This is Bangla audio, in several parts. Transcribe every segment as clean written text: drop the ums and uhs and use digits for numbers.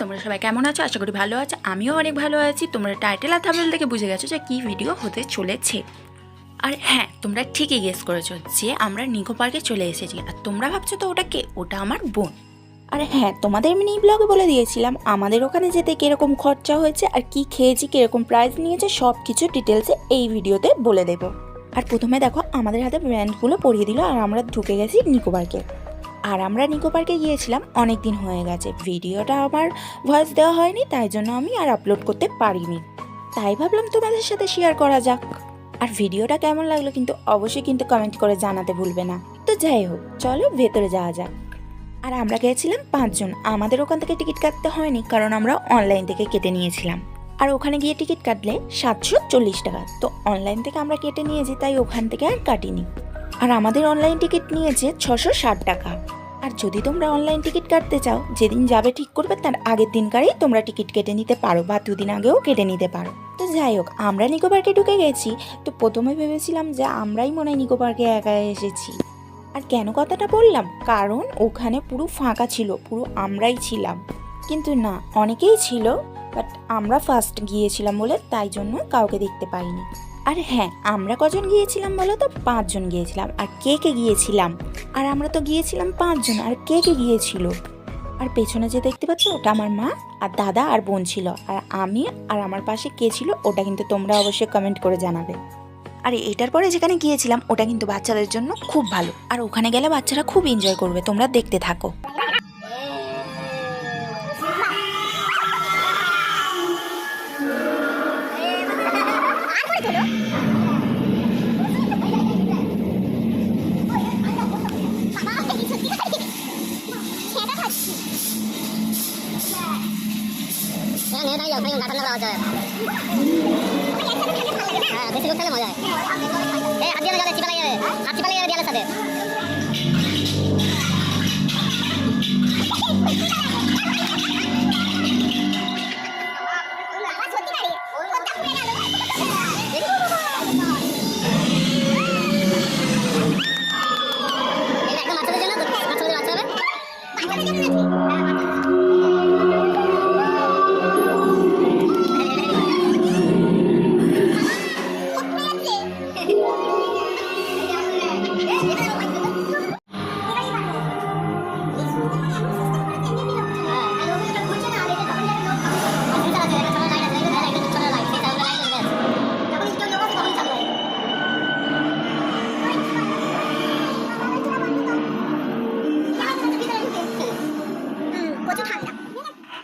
তোমরা সবাই কেমন আছো? আশা করি ভালো আছো। আমিও অনেক ভালো আছি। তোমরা টাইটেল আর থাম্বনেল দেখে বুঝে গেছো যে কী ভিডিও হতে চলেছে। আর হ্যাঁ, তোমরা ঠিকই গেস করেছো যে আমরা নিকো পার্কে চলে এসেছি। আর তোমরা ভাবছো তো ওটা কে? ওটা আমার বোন। আর হ্যাঁ, তোমাদের মিনি ব্লগে বলে দিয়েছিলাম আমাদের ওখানে যেতে কীরকম খরচা হয়েছে আর কি খেয়েছি, কীরকম প্রাইস নিয়েছে, সব কিছু ডিটেলসে এই ভিডিওতে বলে দেবো। আর প্রথমে দেখো আমাদের হাতে ব্র্যান্ডগুলো পরিয়ে দিল আর আমরা ঢুকে গেছি নিকো পার্কে। আর আমরা নিকো পার্কে গিয়েছিলাম অনেক দিন হয়ে গেছে, ভিডিওটা আমার ভয়েস দেওয়া হয়নি, তাই জন্য আমি আর আপলোড করতে পারিনি। তাই ভাবলাম তোমাদের সাথে শেয়ার করা যাক। আর ভিডিওটা কেমন লাগলো কিন্তু অবশ্যই কিন্তু কমেন্ট করে জানাতে ভুলবে না। তো যাই হোক, চলো ভেতরে যাওয়া যাক। আর আমরা গিয়েছিলাম 5 জন। আমাদের ওখান থেকে টিকিট কাটতে হয়নি, কারণ আমরা অনলাইন থেকে কেটে নিয়েছিলাম। আর ওখানে গিয়ে টিকিট কাটলে 740 টাকা। তো অনলাইন থেকে আমরা কেটে নিয়েছি, তাই ওখান থেকে আর কাটিনি। আর আমাদের অনলাইন টিকিট নিয়েছে 660 টাকা। আর যদি তোমরা অনলাইন টিকিট কাটতে চাও, যেদিন যাবে ঠিক করবে তার আগের দিনকারই তোমরা টিকিট কেটে নিতে পারো, বা 2 দিন আগেও কেটে নিতে পারো। তো যাই হোক, আমরা নিকো পার্কে ঢুকে গেছি। তো প্রথমে ভেবেছিলাম যে আমরাই মনে হয় নিকো পার্কে একা এসেছি। আর কেন কথাটা বললাম, কারণ ওখানে পুরো ফাঁকা ছিল, পুরো আমরাই ছিলাম। কিন্তু না, অনেকেই ছিল, বাট আমরা ফার্স্ট গিয়েছিলাম বলে তাই জন্য কাউকে দেখতে পাইনি। আর হ্যাঁ, আমরা কজন গিয়েছিলাম বলো তো? 5 জন গিয়েছিলাম। আর কে কে গিয়েছিলাম? আর আমরা তো গিয়েছিলাম 5 জন, আর কে কে গিয়েছিল? আর পেছনে যে দেখতে পাচ্ছ, ওটা আমার মা আর দাদা আর বোন ছিল। আর আমি আর আমার পাশে কে ছিল ওটা কিন্তু তোমরা অবশ্যই কমেন্ট করে জানাবে। আর এটার পরে যেখানে গিয়েছিলাম ওটা কিন্তু বাচ্চাদের জন্য খুব ভালো। আর ওখানে গেলে বাচ্চারা খুব এনজয় করবে, তোমরা দেখতে থাকো। বেশি লোক থাকলে মজা হয়। হাত দিয়ে জলে চিপা লাগে, হাত চিপা লাগে দেয়ালের সাথে। একদম বাচ্চাদের জন্য, বাচ্চাদের বাচ্চা হবে।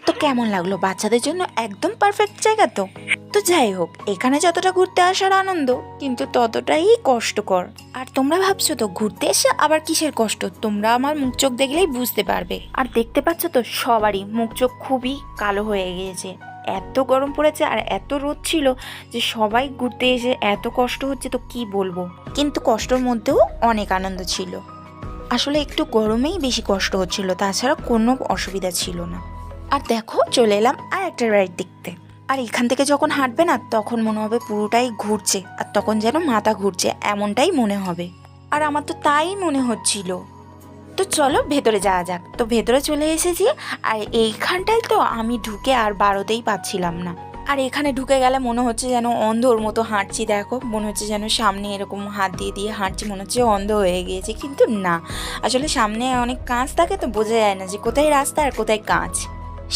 তো কেমন লাগলো? বাচ্চাদের জন্য একদম পারফেক্ট জায়গা। তো তো যাই হোক, এখানে যতটা ঘুরতে আসার আনন্দ, কিন্তু ততটাই কষ্টকর। আর তোমরা ভাবছো তো ঘুরতে এসে আবার কিসের কষ্ট? তোমরা আমার মুখ চোখ দেখলেই বুঝতে পারবে। আর দেখতে পাচ্ছ তো সবারই মুখ চোখ খুবই কালো হয়ে গিয়েছে। এত গরম পড়েছে আর এত রোদ ছিল যে সবাই ঘুরতে এসে এত কষ্ট হচ্ছে, তো কি বলবো। কিন্তু কষ্টের মধ্যেও অনেক আনন্দ ছিল। আসলে একটু গরমেই বেশি কষ্ট হচ্ছিল, তাছাড়া কোনো অসুবিধা ছিল না। আর দেখো, চলে এলাম আর একটা রাইড দেখতে। আর এখান থেকে যখন হাঁটবে না, তখন মনে হবে পুরোটাই ঘুরছে, আর তখন যেন মাথা ঘুরছে এমনটাই মনে হবে। আর আমার তো তাই মনে হচ্ছিল। তো চলো ভেতরে যাওয়া যাক। তো ভেতরে চলে এসেছি। আর এইখানটায় তো আমি ঢুকে আর বারোতেই পাচ্ছিলাম না। আর এখানে ঢুকে গেলে মনে হচ্ছে যেন অন্ধর মতো হাঁটছি। দেখো, মনে হচ্ছে যেন সামনে এরকম হাত দিয়ে দিয়ে হাঁটছি, মনে হচ্ছে অন্ধ হয়ে গিয়েছে। কিন্তু না, আসলে সামনে অনেক কাঁচ থাকে, তো বোঝা যায় না যে কোথায় রাস্তা আর কোথায় কাঁচ।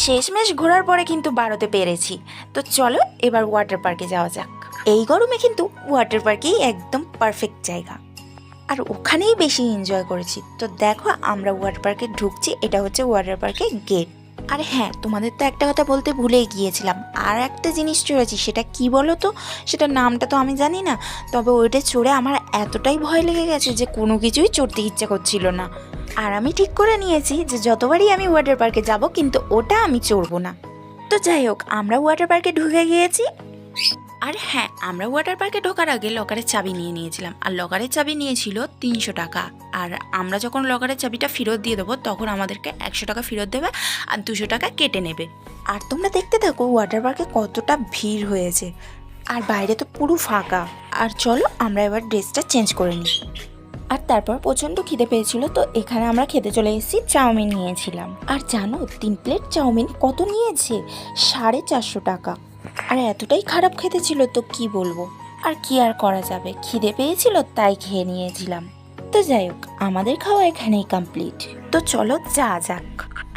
শেষমেশ ঘোরার পরে কিন্তু বারোতে পেরেছি। তো চলো এবার ওয়াটার পার্কে যাওয়া যাক। এই গরমে কিন্তু ওয়াটার পার্কেই একদম পারফেক্ট জায়গা। আর ওখানেই বেশি এনজয় করেছি। তো দেখো, আমরা ওয়াটার পার্কে ঢুকছি। এটা হচ্ছে ওয়াটার পার্কের গেট। আর হ্যাঁ, তোমাদের তো একটা কথা বলতে ভুলেই গিয়েছিলাম। আর একটা জিনিস চড়েছি, সেটা কি বলো তো? সেটার নামটা তো আমি জানি না, তবে ওইটা চড়ে আমার এতটাই ভয় লেগে গেছে যে কোনো কিছুই চড়তে ইচ্ছা করছিল না। আর আমি ঠিক করে নিয়েছি যে যতবারই আমি ওয়াটার পার্কে যাব, কিন্তু ওটা আমি চড়বো না। তো যাই হোক, আমরা ওয়াটার পার্কে ঢুকে গিয়েছি। আর হ্যাঁ, আমরা ওয়াটার পার্কে ঢোকার আগে লকারের চাবি নিয়ে নিয়েছিলাম। আর লকারের চাবি নিয়েছিল 300 টাকা। আর আমরা যখন লকারের চাবিটা ফেরত দিয়ে দেবো, তখন আমাদেরকে 100 টাকা ফেরত দেবে আর 200 টাকা কেটে নেবে। আর তোমরা দেখতে থাকো ওয়াটার পার্কে কতটা ভিড় হয়েছে। আর বাইরে তো পুরো ফাঁকা। আর চলো আমরা এবার ড্রেসটা চেঞ্জ করে নিই। আর তারপর প্রচণ্ড খিদে পেয়েছিল, তো এখানে আমরা খেতে চলে এসেছি, চাউমিন নিয়েছিলাম। আর জানো 3 প্লেট চাউমিন কত নিয়েছে? 450 টাকা। আর এতটাই খারাপ খেতে ছিল তো কি বলবো, আর কি আর করা যাবে, খিদে পেয়েছিল তাই খেয়ে নিয়েছিলাম। তো যাই হোক, আমাদের খাওয়া এখানেই কমপ্লিট। তো চলো যা যাক।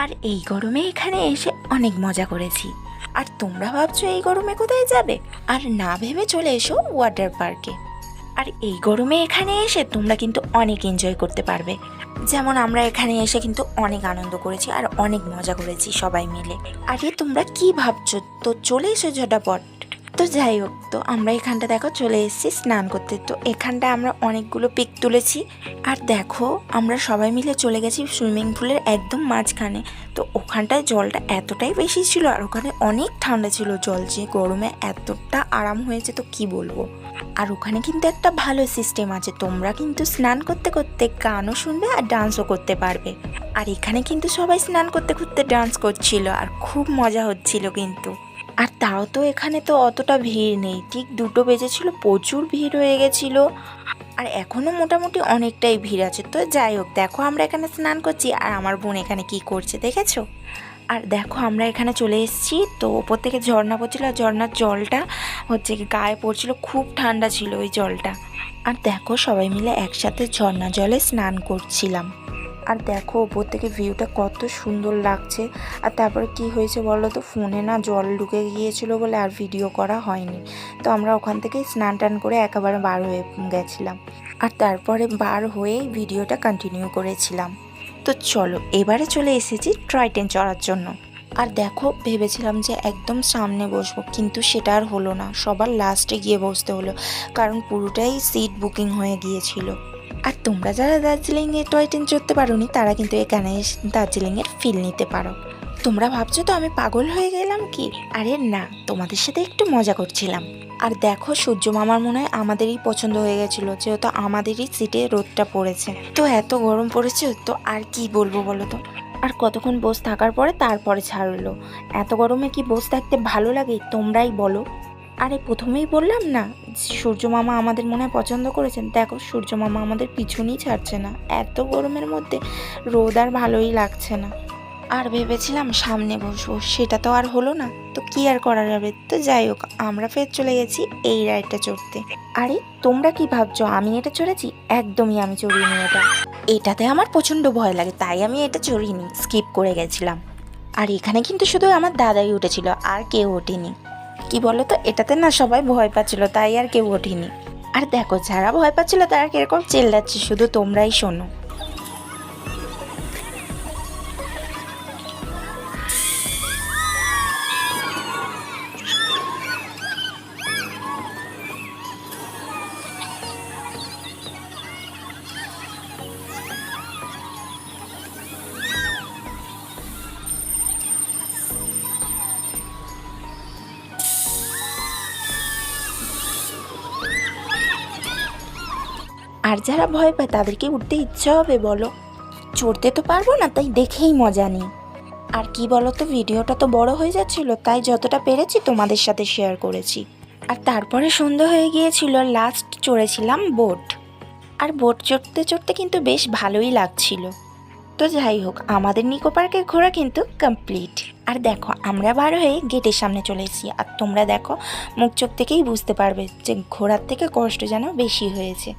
আর এই গরমে এখানে এসে অনেক মজা করেছি। আর তোমরা ভাবছো এই গরমে কোথায় যাবে? আর না ভেবে চলে এসো ওয়াটার পার্কে। আর এই গরমে এখানে এসে তোমরা কিন্তু অনেক এনজয় করতে পারবে। যেমন আমরা এখানে এসে কিন্তু অনেক আনন্দ করেছি আর অনেক মজা করেছি সবাই মিলে। আরে তোমরা কি ভাবছো? তো চলে এসো ঝটাপট। তো যাই হোক, তো আমরা এখানটা দেখো চলে এসেছি স্নান করতে। তো এখানটা আমরা অনেকগুলো পিক তুলেছি। আর দেখো আমরা সবাই মিলে চলে গেছি সুইমিং পুলের একদম মাঝখানে। তো ওখানটায় জলটা এতটাই বেশি ছিল আর ওখানে অনেক ঠান্ডা ছিল জল, যে গরমে এতটা আরাম হয়েছে তো কি বলবো। আর ওখানে কিন্তু একটা ভালো সিস্টেম আছে, তোমরা কিন্তু স্নান করতে করতে গানও শুনবে আর ডান্সও করতে পারবে। আর এখানে কিন্তু সবাই স্নান করতে করতে ডান্স করছিল আর খুব মজা হচ্ছিল কিন্তু। আর তাও তো এখানে তো অতটা ভিড় নেই, ঠিক 2টো বেজেছিল, প্রচুর ভিড় হয়ে গেছিল। আর এখনও মোটামুটি অনেকটাই ভিড় আছে। তো যাই হোক, দেখো আমরা এখানে স্নান করছি আর আমার বোন এখানে কি করছে দেখেছো? আর দেখো আমরা এখানে চলে এসেছি, তো ওপর থেকে ঝর্ণা পড়ছিল আর ঝর্ণার জলটা হচ্ছে কি গায়ে পড়ছিল, খুব ঠান্ডা ছিল ওই জলটা। আর দেখো সবাই মিলে একসাথে ঝর্ণা জলে স্নান করছিলাম। আর দেখো ওপর থেকে ভিউটা কত সুন্দর লাগছে। আর তারপরে কি হয়েছে বলো তো, ফোনে না জল ঢুকে গিয়েছিল বলে আর ভিডিও করা হয়নি। তো আমরা ওখান থেকে স্নান টান করে একেবারে বার হয়ে গেছিলাম। আর তারপরে বার হয়েই ভিডিওটা কন্টিনিউ করেছিলাম। তো চলো এবারে চলে এসেছি টয় ট্রেন চড়ার জন্য। আর দেখো ভেবেছিলাম যে একদম সামনে বসবো, কিন্তু সেটা আর হলো না, সবার লাস্টে গিয়ে বসতে হলো, কারণ পুরোটাই সিট বুকিং হয়ে গিয়েছিল। আর তোমরা যারা দার্জিলিংয়ে টয় ট্রেন চড়তে পারোনি তারা কিন্তু এখানে এসে দার্জিলিংয়ের ফিল নিতে পারো। তোমরা ভাবছো তো আমি পাগল হয়ে গেলাম কি? আরে না, তোমাদের সাথে একটু মজা করছিলাম। আর দেখো সূর্য মামার মনে হয় আমাদেরই পছন্দ হয়ে গেছিলো, যেহেতু আমাদেরই সিটে রোদটা পড়েছে। তো এত গরম পড়েছে তো আর কি বলবো বলো তো। আর কতক্ষণ বসে থাকার পরে তারপরে ছাড়লো। এত গরমে কি বসে থাকতে ভালো লাগে তোমরাই বলো। আরে প্রথমেই বললাম না সূর্য মামা আমাদের মনে হয় পছন্দ করেছেন। দেখো সূর্য মামা আমাদের পিছনেই ছাড়ছে না, এত গরমের মধ্যে রোদ আর ভালোই লাগছে না। আর ভেবেছিলাম সামনে বসবো, সেটা তো আর হলো না, তো কি আর করা যাবে। তো যাই হোক, আমরা ফের চলে গেছি এই রাইডটা চড়তে। আরে তোমরা কি ভাবছো আমি এটা চড়েছি? একদমই আমি চড়িনি এটা। এটাতে আমার প্রচণ্ড ভয় লাগে, তাই আমি এটা চড়িনি, স্কিপ করে গেছিলাম। আর এখানে কিন্তু শুধু আমার দাদাই উঠেছিল, আর কেউ ওঠেনি। কি বলো তো, এটাতে না সবাই ভয় পাচ্ছিল, তাই আর কেউ ওঠেনি। আর দেখো যারা ভয় পাচ্ছিল তারা কিরকম চেল্লাচ্ছে, শুধু তোমরাই শোনো। আর যারা ভয় পায় তাদেরকে উঠতে ইচ্ছা হবে বলো? চড়তে তো পারবো না, তাই দেখেই মজা নিই। আর কি বলো তো, ভিডিওটা তো বড় হয়ে যাচ্ছিল, তাই যতটা পেরেছি তোমাদের সাথে শেয়ার করেছি। আর তারপরে সন্ধ্যা হয়ে গিয়েছিল, লাস্ট চড়েছিলাম বোট। আর বোট চড়তে চড়তে কিন্তু বেশ ভালোই লাগছিল। তো যাই হোক, আমাদের নিকো পার্কের ঘোরা কিন্তু কমপ্লিট। আর দেখো আমরা বার হয়ে গেটের সামনে চলে এসেছি। আর তোমরা দেখো মুখ চোখ থেকেই বুঝতে পারবে যে ঘোরার থেকে কষ্ট যেন বেশি হয়েছে।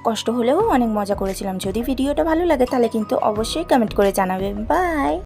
কষ্ট হলেও অনেক মজা করেছিলাম। যদি ভিডিওটা ভালো লাগে তাহলে কিন্তু অবশ্যই কমেন্ট করে জানাবে। বাই।